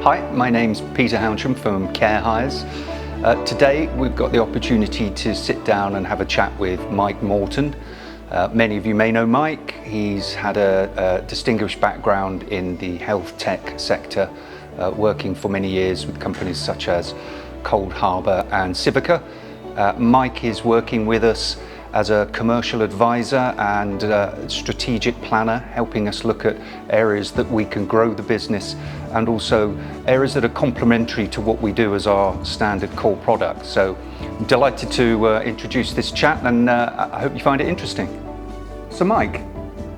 Hi, my name's Peter Hounsham from Care Hires. Today we've got the opportunity to sit down and have a chat with Mike Moreton. Many of you may know Mike. He's had a distinguished background in the health tech sector, working for many years with companies such as Cold Harbour and Civica. Mike is working with us as a commercial advisor and strategic planner, helping us look at areas that we can grow the business and also areas that are complementary to what we do as our standard core product. So I'm delighted to introduce this chat, and I hope you find it interesting. So Mike,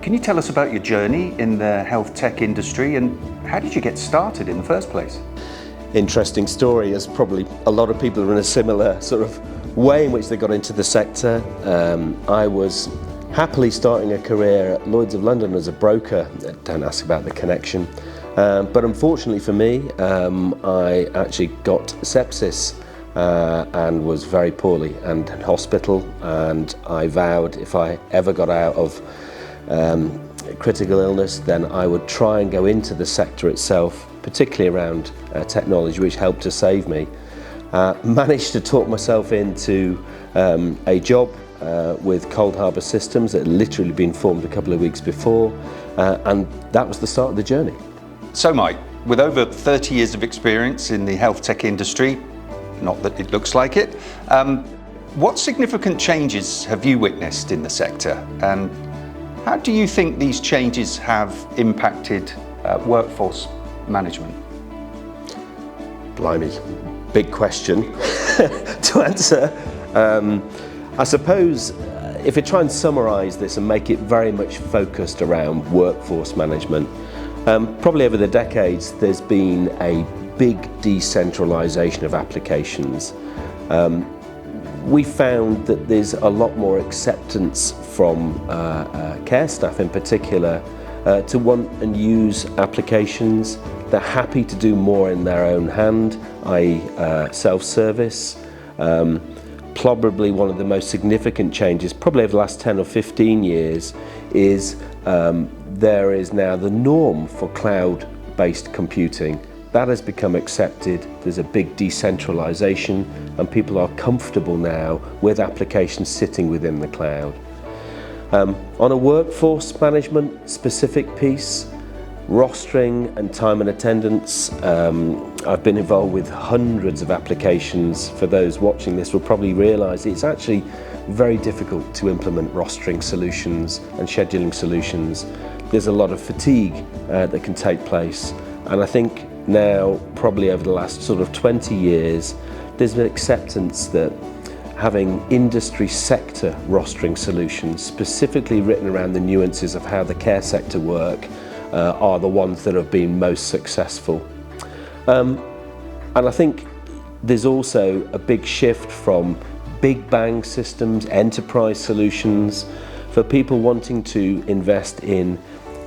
can you tell us about your journey in the health tech industry and how did you get started in the first place? Interesting story, as probably a lot of people are in a similar sort of way in which they got into the sector. I was happily starting a career at Lloyd's of London as a broker. Don't ask about the connection. But unfortunately for me, I actually got sepsis and was very poorly and in hospital, and I vowed if I ever got out of critical illness, then I would try and go into the sector itself, particularly around technology, which helped to save me. Managed to talk myself into a job with Cold Harbour Systems that had literally been formed a couple of weeks before, and that was the start of the journey. So Mike, with over 30 years of experience in the health tech industry, not that it looks like it, what significant changes have you witnessed in the sector, and how do you think these changes have impacted workforce management? Blimey. Big question to answer. I suppose if we try and summarise this and make it very much focused around workforce management, probably over the decades there's been a big decentralisation of applications. We found that there's a lot more acceptance from care staff in particular to want and use applications. They're happy to do more in their own hand, i.e. self-service. Probably one of the most significant changes, probably over the last 10 or 15 years, is there is now the norm for cloud-based computing. That has become accepted. There's a big decentralisation and people are comfortable now with applications sitting within the cloud. On a workforce management specific piece, rostering and time and attendance, I've been involved with hundreds of applications. For those watching this will probably realise it's actually very difficult to implement rostering solutions and scheduling solutions. There's a lot of fatigue that can take place, and I think now probably over the last sort of 20 years there's an acceptance that having industry sector rostering solutions specifically written around the nuances of how the care sector work are the ones that have been most successful. And I think there's also a big shift from big bang systems, enterprise solutions, for people wanting to invest in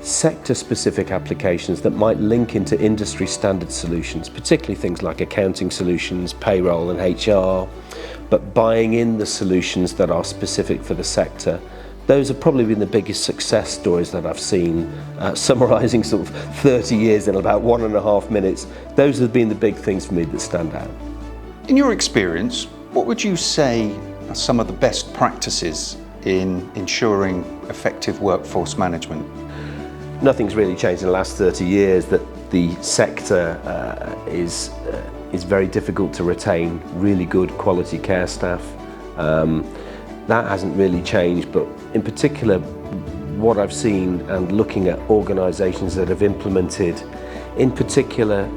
sector specific applications that might link into industry standard solutions, particularly things like accounting solutions, payroll and HR, but buying in the solutions that are specific for the sector. Those have probably been the biggest success stories that I've seen, summarising sort of 30 years in about 1.5 minutes. Those have been the big things for me that stand out. In your experience, what would you say are some of the best practices in ensuring effective workforce management? Nothing's really changed in the last 30 years, that the sector is very difficult to retain really good quality care staff. That hasn't really changed, but in particular what I've seen and looking at organisations that have implemented in particular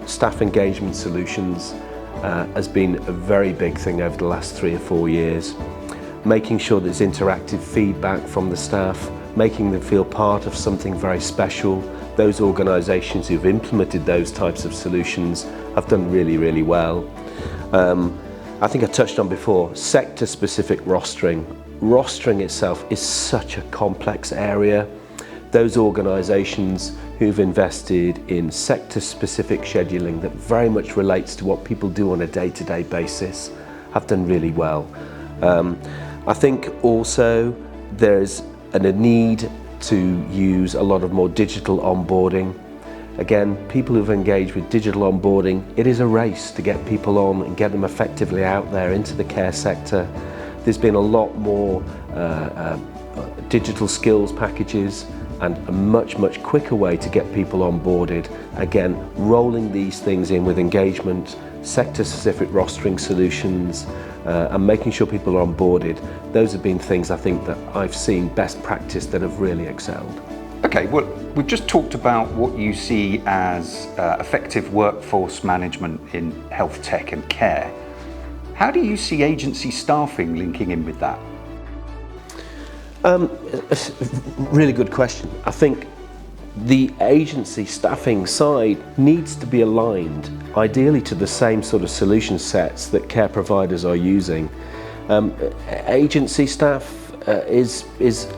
staff engagement solutions has been a very big thing over the last 3 or 4 years. Making sure there's interactive feedback from the staff, making them feel part of something very special. Those organisations who've implemented those types of solutions have done really, really well. I think I touched on before, sector-specific rostering. Rostering itself is such a complex area. Those organisations who've invested in sector-specific scheduling that very much relates to what people do on a day-to-day basis have done really well. I think also there's a need to use a lot of more digital onboarding. Again, people who've engaged with digital onboarding, it is a race to get people on and get them effectively out there into the care sector. There's been a lot more digital skills packages and a much quicker way to get people onboarded. Again, rolling these things in with engagement, sector-specific rostering solutions, and making sure people are onboarded. Those have been things I think that I've seen best practice that have really excelled. Okay, well, we've just talked about what you see as effective workforce management in health tech and care. How do you see agency staffing linking in with that? Really good question. I think the agency staffing side needs to be aligned, ideally to the same sort of solution sets that care providers are using. Agency staff is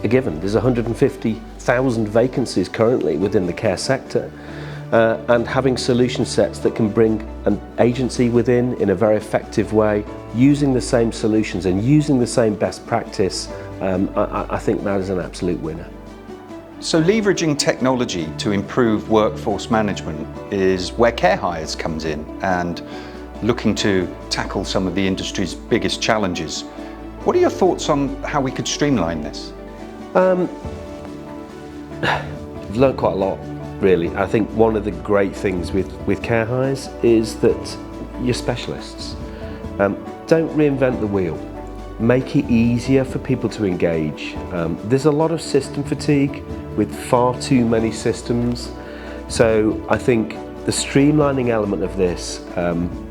a given. There's 150,000 vacancies currently within the care sector, and having solution sets that can bring an agency within in a very effective way, using the same solutions and using the same best practice, I think that is an absolute winner. So leveraging technology to improve workforce management is where Care Hires comes in, and looking to tackle some of the industry's biggest challenges. What are your thoughts on how we could streamline this? I've learned quite a lot, really. I think one of the great things with Care Hires is that you're specialists. Don't reinvent the wheel. Make it easier for people to engage. There's a lot of system fatigue with far too many systems. So I think the streamlining element of this,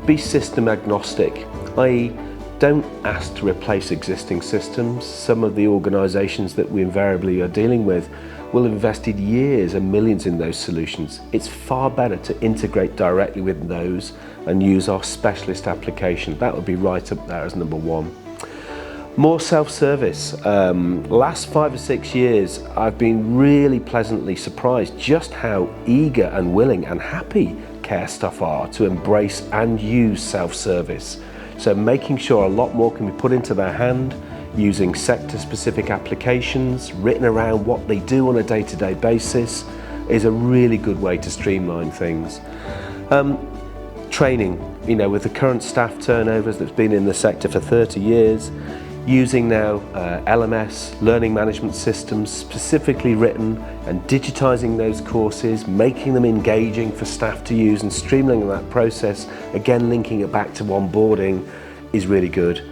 be system agnostic, i.e. don't ask to replace existing systems. Some of the organisations that we invariably are dealing with will have invested years and millions in those solutions. It's far better to integrate directly with those and use our specialist application. That would be right up there as number one. More self-service. Last 5 or 6 years, I've been really pleasantly surprised just how eager and willing and happy care staff are to embrace and use self-service. So making sure a lot more can be put into their hand, using sector-specific applications written around what they do on a day-to-day basis is a really good way to streamline things. Training, with the current staff turnovers that's been in the sector for 30 years, using now LMS, learning management systems, specifically written, and digitising those courses, making them engaging for staff to use and streamlining that process, again linking it back to onboarding, is really good.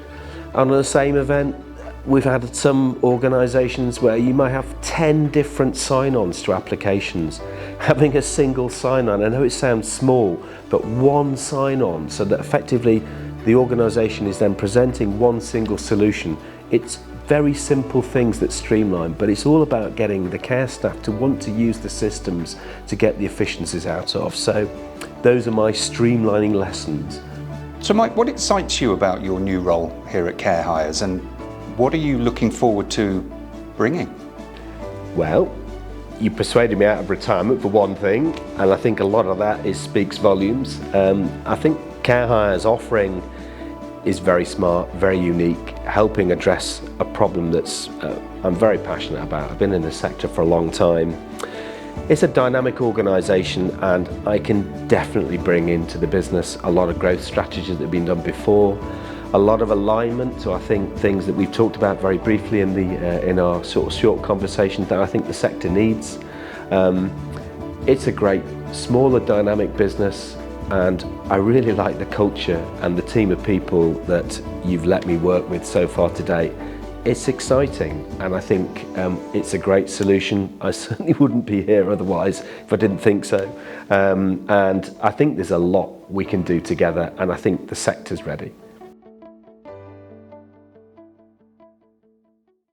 On the same event, we've had some organisations where you might have 10 different sign-ons to applications. Having a single sign-on, I know it sounds small, but one sign-on, so that effectively the organisation is then presenting one single solution. It's very simple things that streamline, but it's all about getting the care staff to want to use the systems to get the efficiencies out of. So those are my streamlining lessons. So Mike, what excites you about your new role here at Care Hires, and what are you looking forward to bringing? Well, you persuaded me out of retirement for one thing, and I think a lot of that speaks volumes. I think Care Hires offering is very smart, very unique, helping address a problem that's I'm very passionate about. I've been in the sector for a long time. It's a dynamic organisation, and I can definitely bring into the business a lot of growth strategies that have been done before, a lot of alignment to, I think, things that we've talked about very briefly in our sort of short conversations that I think the sector needs. It's a great, smaller, dynamic business, and I really like the culture and the team of people that you've let me work with so far today. It's exciting, and I think it's a great solution. I certainly wouldn't be here otherwise if I didn't think so. And I think there's a lot we can do together, and I think the sector's ready.